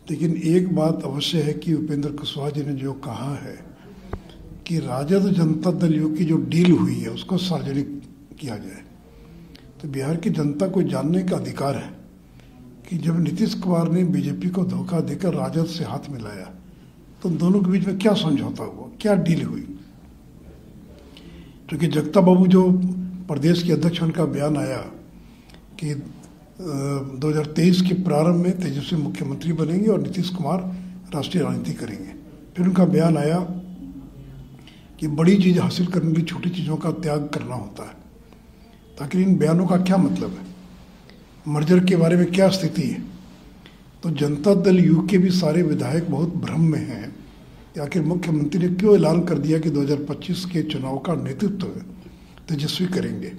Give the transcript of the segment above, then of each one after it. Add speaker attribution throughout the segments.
Speaker 1: लेकिन एक बात अवश्य है कि उपेंद्र कुशवाहा जी ने जो कहा है कि राजद जनता दल यू की जो डील हुई है उसको सार्वजनिक किया जाए, तो बिहार की जनता को जानने का अधिकार है कि जब नीतीश कुमार ने बीजेपी को धोखा देकर राजद से हाथ मिलाया तो उन दोनों के बीच में क्या समझौता हुआ, क्या डील हुई। क्योंकि जगता बाबू जो प्रदेश के अध्यक्ष उनका बयान आया कि 2023 के प्रारंभ में तेजस्वी मुख्यमंत्री बनेंगे और नीतीश कुमार राष्ट्रीय राजनीति करेंगे। फिर उनका बयान आया कि बड़ी चीज़ हासिल करने के लिए छोटी चीज़ों का त्याग करना होता है। ताकि इन बयानों का क्या मतलब है, मर्जर के बारे में क्या स्थिति है। तो जनता दल यू के भी सारे विधायक बहुत भ्रम में हैं कि आखिर मुख्यमंत्री ने क्यों ऐलान कर दिया कि 2025 के चुनाव का नेतृत्व तेजस्वी करेंगे।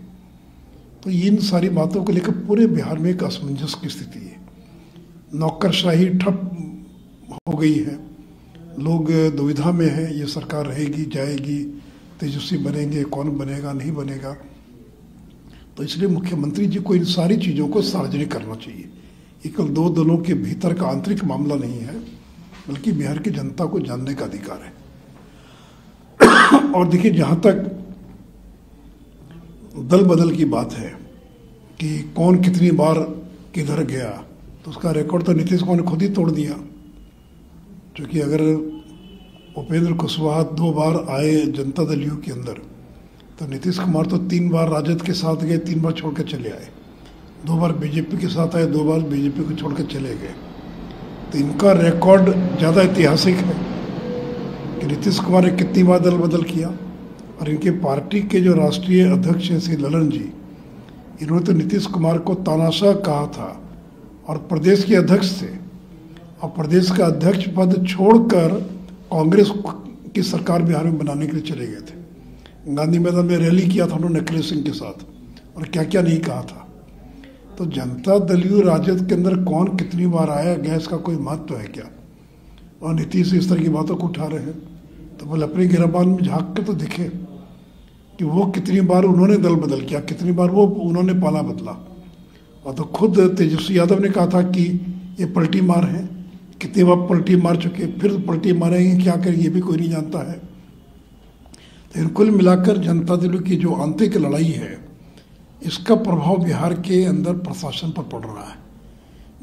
Speaker 1: तो इन सारी बातों को लेकर पूरे बिहार में एक असमंजस की स्थिति है। नौकरशाही ठप हो गई है, लोग दुविधा में हैं, ये सरकार रहेगी जाएगी, तेजस्वी बनेंगे, कौन बनेगा नहीं बनेगा। तो इसलिए मुख्यमंत्री जी को इन सारी चीज़ों को सार्वजनिक करना चाहिए। ये केवल दो दलों के भीतर का आंतरिक मामला नहीं है, बल्कि बिहार की जनता को जानने का अधिकार है। और देखिए, जहाँ तक दल बदल की बात है कि कौन कितनी बार किधर गया, तो उसका रिकॉर्ड तो नीतीश कुमार ने खुद ही तोड़ दिया। क्योंकि अगर उपेंद्र कुशवाहा 2 बार आए जनता दल यू के अंदर, तो नीतीश कुमार तो 3 बार राजद के साथ गए, 3 बार छोड़ कर चले आए, 2 बार बीजेपी के साथ आए, 2 बार बीजेपी को छोड़ कर चले गए। तो इनका रिकॉर्ड ज़्यादा ऐतिहासिक है कि नीतीश कुमार ने कितनी बार दल बदल किया। और इनके पार्टी के जो राष्ट्रीय अध्यक्ष हैं श्री ललन जी, इन्होंने तो नीतीश कुमार को तानाशाह कहा था और प्रदेश के अध्यक्ष थे, और प्रदेश का अध्यक्ष पद छोड़कर कांग्रेस की सरकार बिहार में बनाने के लिए चले गए थे। गांधी मैदान में रैली किया था उन्होंने अखिलेश सिंह के साथ, और क्या क्या नहीं कहा था। तो जनता दल यू राजद के अंदर कौन कितनी बार आया गया, इसका कोई महत्व है क्या। और नीतीश इस तरह की बातों को उठा रहे हैं, तो बोले अपने गिरबान में झांक कर तो दिखे कि वो कितनी बार उन्होंने दल बदल किया, कितनी बार वो उन्होंने पाला बदला। और तो खुद तेजस्वी यादव ने कहा था कि ये पलटी मार है, कितनी बार पलटी मार चुके, फिर पलटी मारेंगे, क्या करें ये भी कोई नहीं जानता है। तो कुल मिलाकर जनता दल की जो आंतरिक लड़ाई है, इसका प्रभाव बिहार के अंदर प्रशासन पर पड़ रहा है।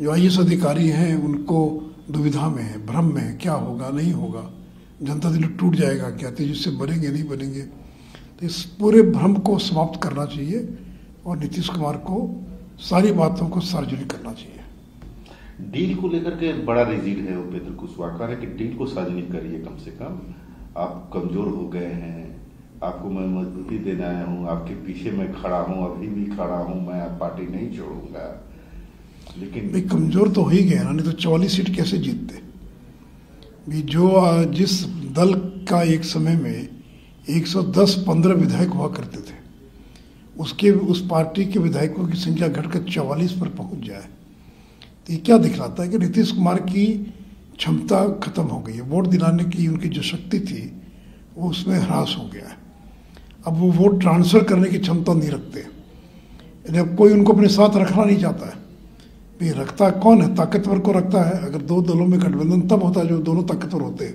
Speaker 1: जो IAS अधिकारी हैं उनको दुविधा में है, भ्रम में है, क्या होगा नहीं होगा, जनता दल टूट जाएगा क्या, तेजस्वी बनेंगे नहीं बनेंगे। तो इस पूरे भ्रम को समाप्त करना चाहिए और नीतीश कुमार को सारी बातों को सार्वजनिक करना चाहिए।
Speaker 2: डील को लेकर के बड़ा रिजिड है उपेंद्र कुशवाहा, कह रहे कि डील को सार्वजनिक करिए, कम से कम आप कमजोर हो गए हैं, आपको मैं मजबूती देना आया हूँ, आपके पीछे मैं खड़ा हूँ, अभी भी खड़ा हूँ, मैं आप पार्टी नहीं छोड़ूंगा। लेकिन
Speaker 1: भाई कमजोर तो हो ही गए ना, नहीं तो 44 सीट कैसे जीतते। भी जो जिस दल का एक समय में 110-15 विधायक हुआ करते थे, उसके उस पार्टी के विधायकों की संख्या घटकर 44 पर पहुंच जाए, तो ये क्या दिखलाता है कि नीतीश कुमार की क्षमता खत्म हो गई है। वोट दिलाने की उनकी जो शक्ति थी वो उसमें ह्रास हो गया है। अब वो वोट ट्रांसफर करने की क्षमता नहीं रखते, यानी अब कोई उनको अपने साथ रखना नहीं चाहता है। भाई रखता कौन है, ताकतवर को रखता है। अगर 2 दलों में गठबंधन तब होता है जो दोनों ताकतवर होते हैं।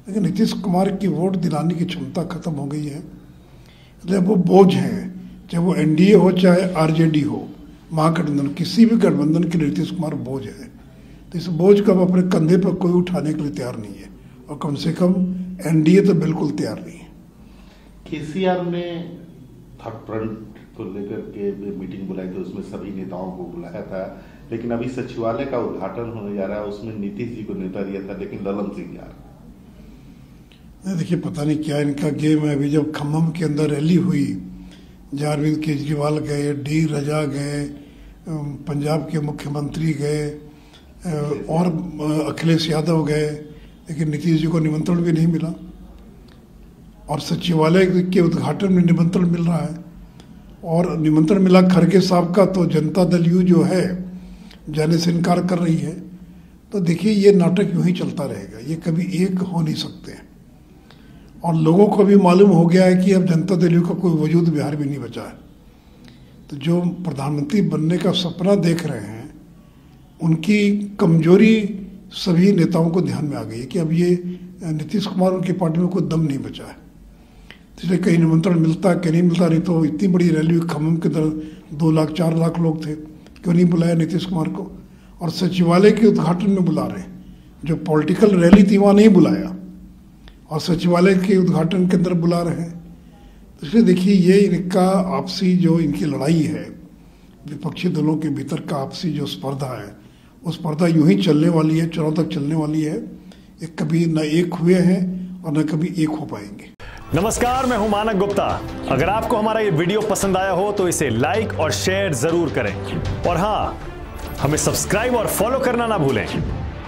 Speaker 1: लेकिन नीतीश कुमार की वोट दिलाने की क्षमता खत्म हो गई है, इसलिए वो बोझ है, चाहे वो NDA हो चाहे RJD हो, महागठबंधन, किसी भी गठबंधन के नीतीश कुमार बोझ है। तो इस बोझ को अब अपने कंधे पर कोई उठाने के लिए तैयार नहीं है, और कम से कम NDA तो बिल्कुल तैयार नहीं है।
Speaker 2: KCR ने थर्ड फ्रंट को लेकर के मीटिंग बुलाई थी, उसमें सभी नेताओं को बुलाया था, लेकिन अभी सचिवालय का उद्घाटन होने जा रहा है, उसमें नीतीश जी को न्योता दिया था, लेकिन ललन सिंह जा रहे।
Speaker 1: देखिए पता नहीं क्या इनका गेम है। अभी जब खम्भम के अंदर रैली हुई, जहाँ अरविंद केजरीवाल गए, D राजा गए, पंजाब के मुख्यमंत्री गए, और अखिलेश यादव गए, लेकिन नीतीश जी को निमंत्रण भी नहीं मिला। और सचिवालय के उद्घाटन में निमंत्रण मिल रहा है, और निमंत्रण मिला खड़गे साहब का, तो जनता दल यू जो है जाने से इनकार कर रही है। तो देखिए ये नाटक यूं ही चलता रहेगा, ये कभी एक हो नहीं सकते। और लोगों को भी मालूम हो गया है कि अब जनता दल यू का कोई वजूद बिहार में नहीं बचा है। तो जो प्रधानमंत्री बनने का सपना देख रहे हैं, उनकी कमजोरी सभी नेताओं को ध्यान में आ गई है कि अब ये नीतीश कुमार उनकी पार्टी में कोई दम नहीं बचा है। इसलिए कहीं निमंत्रण मिलता कहीं नहीं मिलता, नहीं तो इतनी बड़ी रैली खम्भम के अंदर 2 लाख 4 लाख लोग थे, क्यों नहीं बुलाया नीतीश कुमार को? और सचिवालय के उद्घाटन में बुला रहे हैं, जो पॉलिटिकल रैली थी वहाँ नहीं बुलाया और सचिवालय के उद्घाटन के अंदर बुला रहे हैं। तो इसलिए देखिए ये इनका आपसी जो इनकी लड़ाई है, विपक्षी दलों के भीतर का आपसी जो स्पर्धा है, वो स्पर्धा यूं ही चलने वाली है, चुनाव तक चलने वाली है। एक कभी न एक हुए हैं और न कभी एक हो पाएंगे।
Speaker 3: नमस्कार, मैं हूं मानक गुप्ता। अगर आपको हमारा ये वीडियो पसंद आया हो तो इसे लाइक और शेयर जरूर करें, और हाँ, हमें सब्सक्राइब और फॉलो करना ना भूलें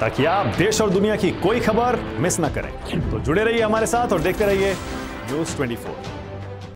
Speaker 3: ताकि आप देश और दुनिया की कोई खबर मिस ना करें। तो जुड़े रहिए हमारे साथ और देखते रहिए न्यूज़ 24।